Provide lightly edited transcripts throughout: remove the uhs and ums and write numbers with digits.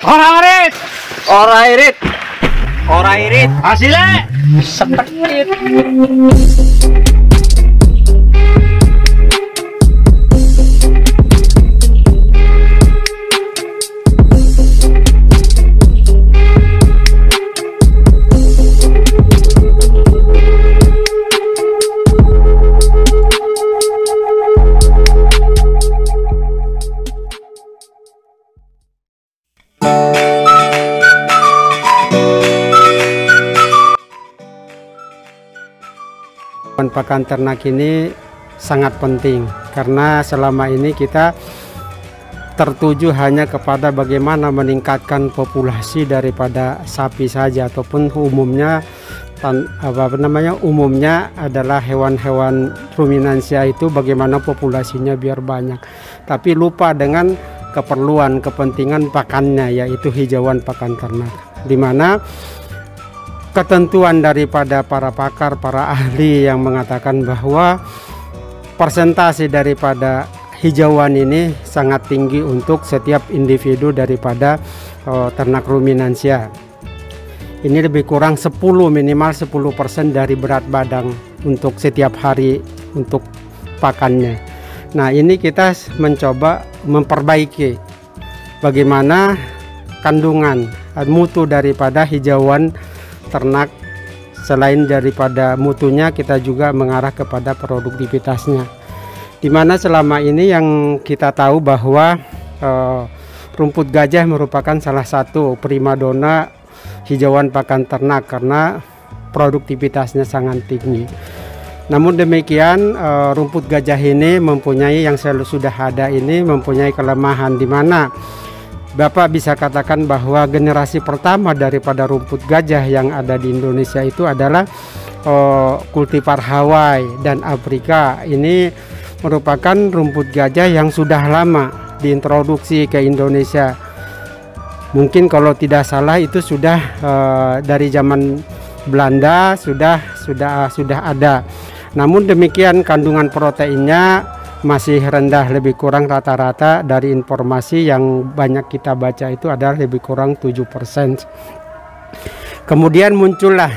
Ora irit. Ora irit. Ora irit. Hasilnya Sepetit. Pakan ternak ini sangat penting karena selama ini kita tertuju hanya kepada bagaimana meningkatkan populasi daripada sapi saja, ataupun umumnya umumnya adalah hewan-hewan ruminansia itu bagaimana populasinya biar banyak, tapi lupa dengan keperluan kepentingan pakannya, yaitu hijauan pakan ternak, di mana ketentuan daripada para pakar, para ahli yang mengatakan bahwa persentase daripada hijauan ini sangat tinggi untuk setiap individu daripada ternak ruminansia. Ini lebih kurang minimal 10% dari berat badan untuk setiap hari untuk pakannya. Nah, ini kita mencoba memperbaiki bagaimana kandungan mutu daripada hijauan ternak. Selain daripada mutunya, kita juga mengarah kepada produktivitasnya, dimana selama ini yang kita tahu bahwa rumput gajah merupakan salah satu primadona hijauan pakan ternak karena produktivitasnya sangat tinggi. Namun demikian, rumput gajah ini mempunyai, yang sudah ada ini mempunyai kelemahan, di mana Bapak bisa katakan bahwa generasi pertama daripada rumput gajah yang ada di Indonesia itu adalah kultivar Hawaii dan Afrika. Ini merupakan rumput gajah yang sudah lama diintroduksi ke Indonesia. Mungkin kalau tidak salah itu sudah dari zaman Belanda sudah ada. Namun demikian kandungan proteinnya masih rendah, lebih kurang rata-rata dari informasi yang banyak kita baca itu adalah lebih kurang 7%. Kemudian muncullah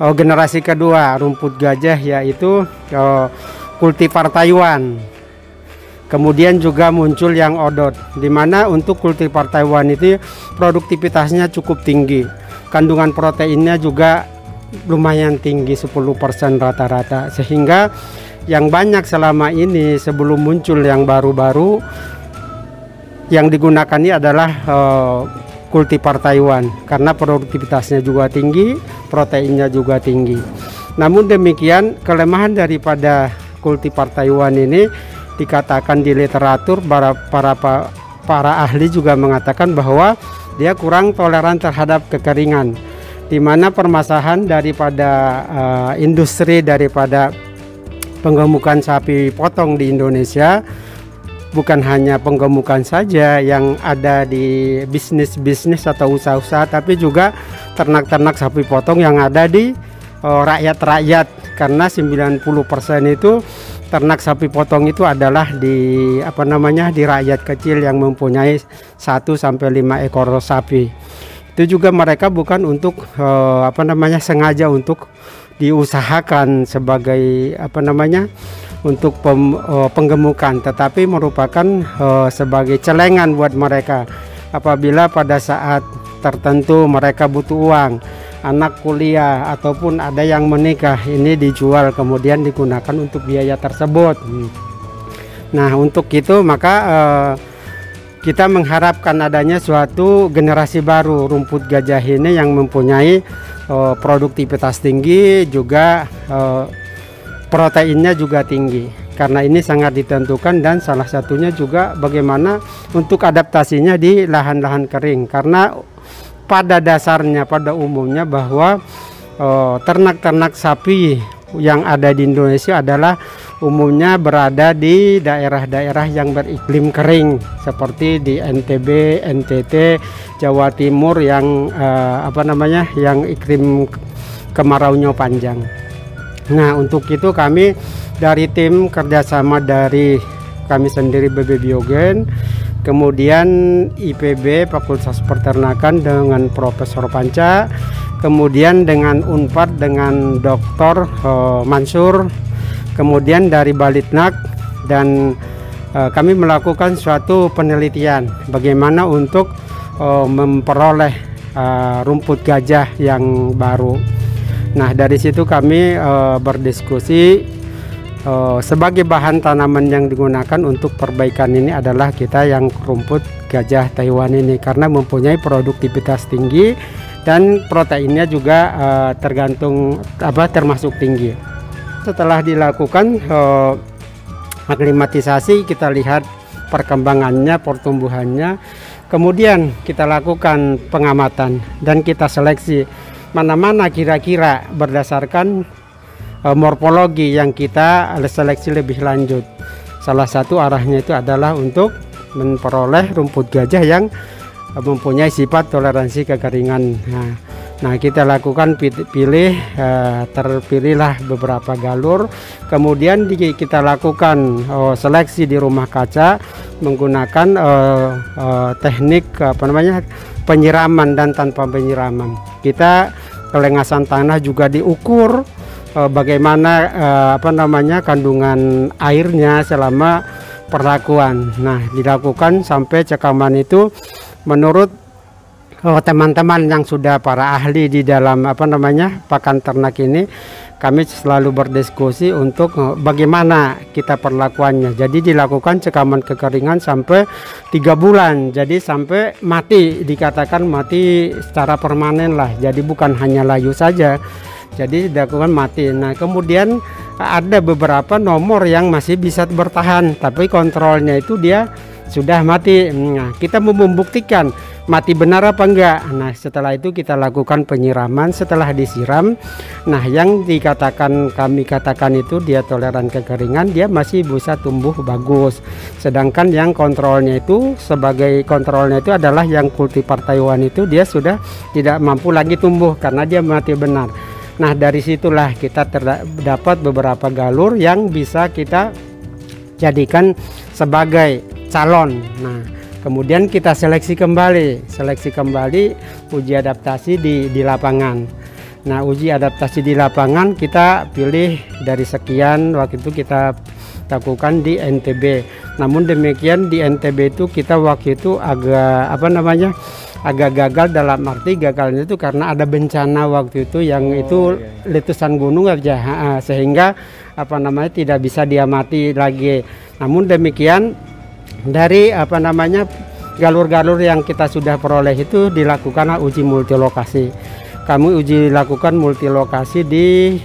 generasi kedua rumput gajah, yaitu kultivar Taiwan. Kemudian juga muncul yang odot, di mana untuk kultivar Taiwan itu produktivitasnya cukup tinggi, kandungan proteinnya juga lumayan tinggi, 10% rata-rata, sehingga yang banyak selama ini sebelum muncul yang baru-baru yang digunakan ini adalah kultivar Taiwan karena produktivitasnya juga tinggi, proteinnya juga tinggi. Namun demikian, kelemahan daripada kultivar Taiwan ini dikatakan di literatur, para ahli juga mengatakan bahwa dia kurang toleran terhadap kekeringan, di mana permasalahan daripada industri daripada penggemukan sapi potong di Indonesia bukan hanya penggemukan saja yang ada di bisnis-bisnis atau usaha-usaha, tapi juga ternak-ternak sapi potong yang ada di rakyat-rakyat, karena 90% itu ternak sapi potong itu adalah di rakyat kecil yang mempunyai 1 sampai 5 ekor sapi. Itu juga mereka bukan untuk sengaja untuk diusahakan sebagai untuk penggemukan, tetapi merupakan sebagai celengan buat mereka apabila pada saat tertentu mereka butuh uang, anak kuliah ataupun ada yang menikah, ini dijual kemudian digunakan untuk biaya tersebut. Nah, untuk itu maka kita mengharapkan adanya suatu generasi baru rumput gajah ini yang mempunyai produktivitas tinggi, juga proteinnya juga tinggi, karena ini sangat ditentukan, dan salah satunya juga bagaimana untuk adaptasinya di lahan-lahan kering, karena pada dasarnya, pada umumnya bahwa ternak-ternak sapi yang ada di Indonesia adalah umumnya berada di daerah-daerah yang beriklim kering seperti di NTB, NTT, Jawa Timur yang yang iklim kemaraunya panjang. Nah, untuk itu kami dari tim kerjasama dari kami sendiri BB Biogen, kemudian IPB Fakultas Peternakan dengan Profesor Panca, kemudian dengan Unpad dengan Dr. Mansur, kemudian dari Balitnak, dan kami melakukan suatu penelitian bagaimana untuk memperoleh rumput gajah yang baru. Nah, dari situ kami berdiskusi sebagai bahan tanaman yang digunakan untuk perbaikan ini adalah kita yang rumput gajah Taiwan ini, karena mempunyai produktivitas tinggi dan proteinnya juga termasuk tinggi. Setelah dilakukan aklimatisasi, kita lihat perkembangannya, pertumbuhannya, kemudian kita lakukan pengamatan dan kita seleksi mana-mana kira-kira berdasarkan morfologi yang kita seleksi lebih lanjut. Salah satu arahnya itu adalah untuk memperoleh rumput gajah yang mempunyai sifat toleransi kekeringan. Nah, kita lakukan terpilihlah beberapa galur, kemudian kita lakukan seleksi di rumah kaca menggunakan teknik penyiraman dan tanpa penyiraman. Kita kelengasan tanah juga diukur, bagaimana kandungan airnya selama perlakuan. Nah, dilakukan sampai cekaman itu menurut teman-teman yang sudah para ahli di dalam pakan ternak ini, kami selalu berdiskusi untuk bagaimana kita perlakuannya. Jadi dilakukan cekaman kekeringan sampai 3 bulan, jadi sampai mati, dikatakan mati secara permanen lah, jadi bukan hanya layu saja, jadi dilakukan mati. Nah, kemudian ada beberapa nomor yang masih bisa bertahan, tapi kontrolnya itu dia sudah mati. Nah, kita mau membuktikan mati benar apa enggak. Nah, setelah itu kita lakukan penyiraman. Setelah disiram, nah yang kami katakan itu dia toleran kekeringan, dia masih bisa tumbuh bagus. Sedangkan yang kontrolnya itu, sebagai kontrolnya itu adalah yang kultivar Taiwan itu, dia sudah tidak mampu lagi tumbuh karena dia mati benar. Nah, dari situlah kita terdapat beberapa galur yang bisa kita jadikan sebagai calon. Nah, kemudian kita seleksi kembali, uji adaptasi di lapangan. Nah, uji adaptasi di lapangan kita pilih dari sekian, waktu itu kita lakukan di NTB. Namun demikian di NTB itu kita waktu itu agak gagal, dalam arti gagalnya itu karena ada bencana waktu itu yang letusan gunung aja, sehingga tidak bisa diamati lagi. Namun demikian dari galur-galur yang kita sudah peroleh itu dilakukan uji multilokasi. Kami lakukan multilokasi di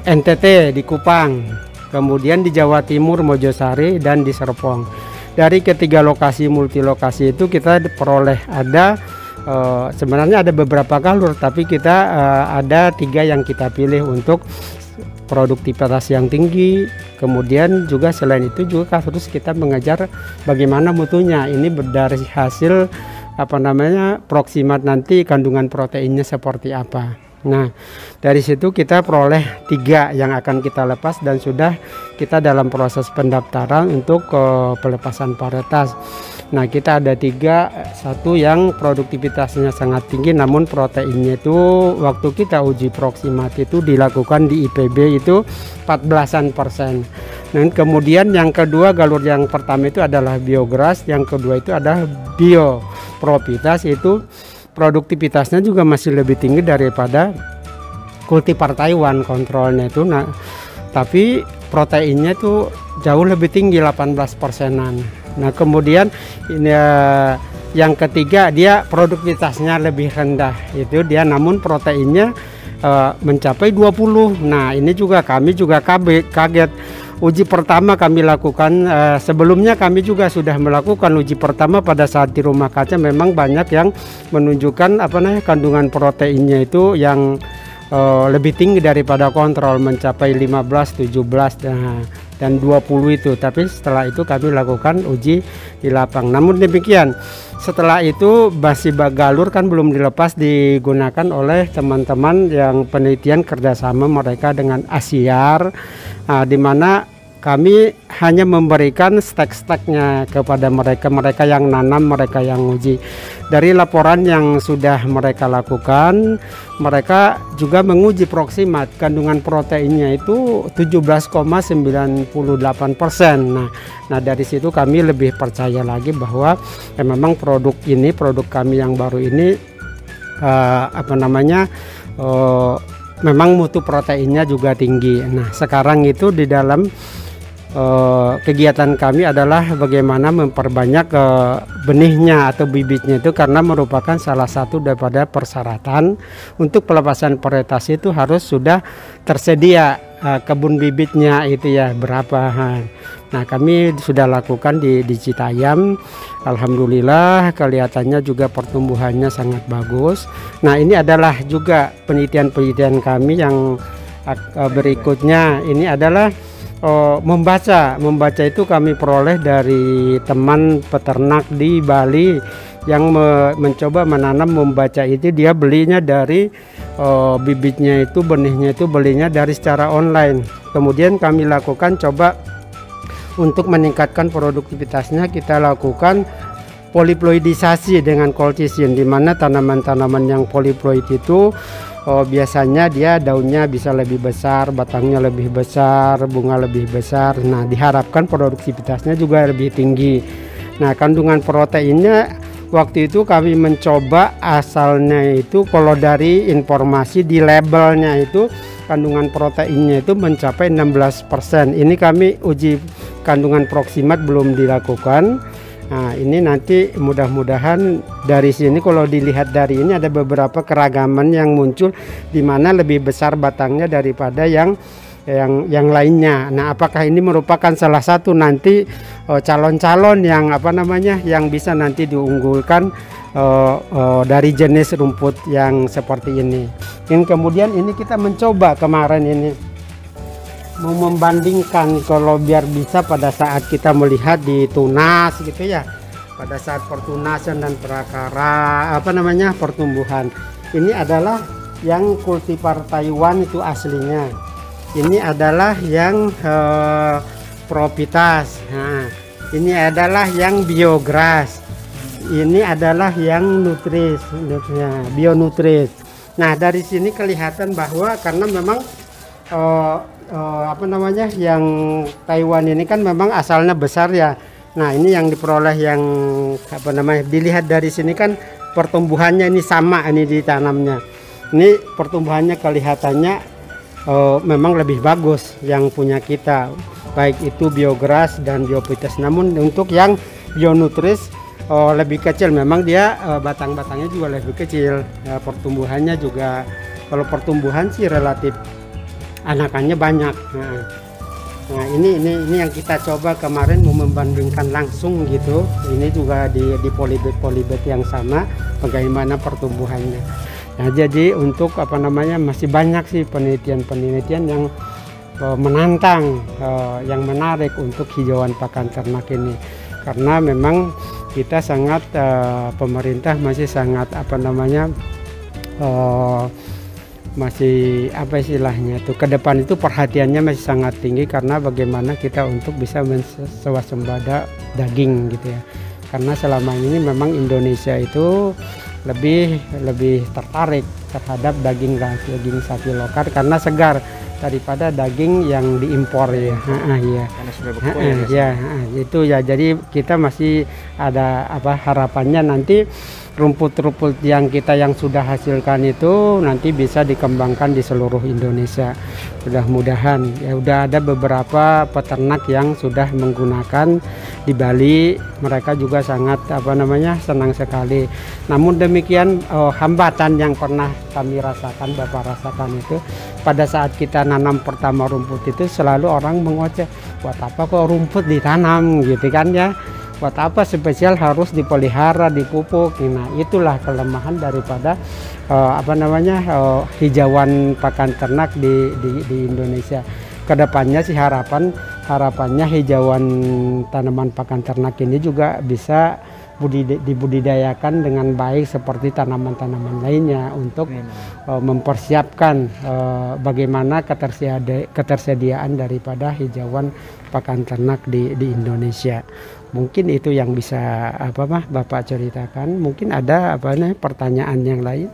NTT di Kupang, kemudian di Jawa Timur Mojosari, dan di Serpong. Dari ketiga lokasi multilokasi itu kita peroleh sebenarnya ada beberapa galur, tapi kita ada 3 yang kita pilih untuk produktivitas yang tinggi. Kemudian juga selain itu juga harus kita mengejar bagaimana mutunya. Ini dari hasil proksimat nanti kandungan proteinnya seperti apa. Nah, dari situ kita peroleh 3 yang akan kita lepas, dan sudah kita dalam proses pendaftaran untuk pelepasan varietas. Nah, kita ada 3, satu yang produktivitasnya sangat tinggi, namun proteinnya itu waktu kita uji proksimat itu dilakukan di IPB itu 14%. Dan kemudian yang kedua, galur yang pertama itu adalah biogras, yang kedua itu adalah biopropitas, itu produktivitasnya juga masih lebih tinggi daripada kultivar Taiwan kontrolnya itu. Nah, tapi proteinnya itu jauh lebih tinggi, 18%-an. Nah, kemudian ini yang ketiga, dia produktivitasnya lebih rendah itu dia, namun proteinnya mencapai 20. Nah, ini juga kami kaget. Uji pertama kami lakukan, sebelumnya kami juga sudah melakukan uji pertama pada saat di rumah kaca. Memang banyak yang menunjukkan kandungan proteinnya itu yang lebih tinggi daripada kontrol, mencapai 15, 17 dan 20 itu. Tapi setelah itu kami lakukan uji di lapang. Namun demikian, setelah itu masih galur kan belum dilepas, digunakan oleh teman-teman yang penelitian kerjasama mereka dengan Asiar, di mana kami hanya memberikan stek-steknya kepada mereka yang nanam, mereka yang uji. Dari laporan yang sudah mereka lakukan, mereka juga menguji Proximat, kandungan proteinnya itu 17,98%. Nah dari situ kami lebih percaya lagi bahwa memang produk kami yang baru ini memang mutu proteinnya juga tinggi. Nah sekarang itu di dalam kegiatan kami adalah bagaimana memperbanyak benihnya atau bibitnya itu, karena merupakan salah satu daripada persyaratan untuk pelepasan varietas itu harus sudah tersedia kebun bibitnya itu ya berapa. Nah kami sudah lakukan di Citayam, alhamdulillah kelihatannya juga pertumbuhannya sangat bagus. Nah ini adalah juga penelitian kami yang berikutnya. Ini adalah membaca itu kami peroleh dari teman peternak di Bali yang mencoba menanam membaca itu. Dia belinya dari bibitnya itu, benihnya itu belinya dari secara online. Kemudian kami lakukan coba untuk meningkatkan produktivitasnya, kita lakukan poliploidisasi dengan colchicine, di mana tanaman-tanaman yang poliploid itu biasanya dia daunnya bisa lebih besar, batangnya lebih besar, bunga lebih besar. Nah diharapkan produktivitasnya juga lebih tinggi. Nah kandungan proteinnya waktu itu kami mencoba, asalnya itu kalau dari informasi di labelnya itu kandungan proteinnya itu mencapai 16%. Ini kami uji kandungan Proximat belum dilakukan. Nah ini nanti mudah-mudahan dari sini, kalau dilihat dari ini ada beberapa keragaman yang muncul, di mana lebih besar batangnya daripada yang lainnya. Nah apakah ini merupakan salah satu nanti calon-calon yang yang bisa nanti diunggulkan dari jenis rumput yang seperti ini. Dan kemudian ini kita mencoba kemarin ini mau membandingkan, kalau biar bisa pada saat kita melihat di tunas gitu ya, pada saat pertunasan dan prakara pertumbuhan. Ini adalah yang kultivar Taiwan itu aslinya. Ini adalah yang Propitas. Nah, ini adalah yang Biogras. Ini adalah yang Nutris, Bionutris. Nah dari sini kelihatan bahwa karena memang yang Taiwan ini kan memang asalnya besar ya. Nah ini yang diperoleh yang dilihat dari sini kan pertumbuhannya ini sama, ini ditanamnya. Ini pertumbuhannya kelihatannya memang lebih bagus yang punya kita, baik itu Biogras dan Biopitas. Namun untuk yang Bionutris lebih kecil, memang dia batang-batangnya juga lebih kecil, pertumbuhannya juga, kalau pertumbuhan sih relatif anakannya banyak. Nah ini yang kita coba kemarin, mau membandingkan langsung gitu. Ini juga di polybed yang sama, bagaimana pertumbuhannya. Nah jadi untuk masih banyak sih penelitian yang menantang, yang menarik untuk hijauan pakan ternak ini, karena memang kita sangat pemerintah masih sangat masih istilahnya itu ke depan itu perhatiannya masih sangat tinggi, karena bagaimana kita untuk bisa swasembada daging gitu ya. Karena selama ini memang Indonesia itu lebih tertarik terhadap daging sapi lokal karena segar daripada daging yang diimpor ya. Itu ya, jadi kita masih ada harapannya nanti rumput-rumput yang kita yang sudah hasilkan itu nanti bisa dikembangkan di seluruh Indonesia. Mudah-mudahan ya, udah ada beberapa peternak yang sudah menggunakan di Bali, mereka juga sangat senang sekali. Namun demikian hambatan yang pernah kami rasakan, Bapak rasakan itu pada saat kita nanam pertama rumput itu selalu orang mengoceh, buat apa kok rumput ditanam gitu kan ya, buat apa spesial harus dipelihara, dipupuk. Nah itulah kelemahan daripada hijauan pakan ternak di Indonesia. Kedepannya sih harapannya hijauan tanaman pakan ternak ini juga bisa dibudidayakan dengan baik seperti tanaman-tanaman lainnya untuk mempersiapkan bagaimana ketersediaan daripada hijauan pakan ternak di Indonesia. Mungkin itu yang bisa Bapak ceritakan. Mungkin ada pertanyaan yang lain.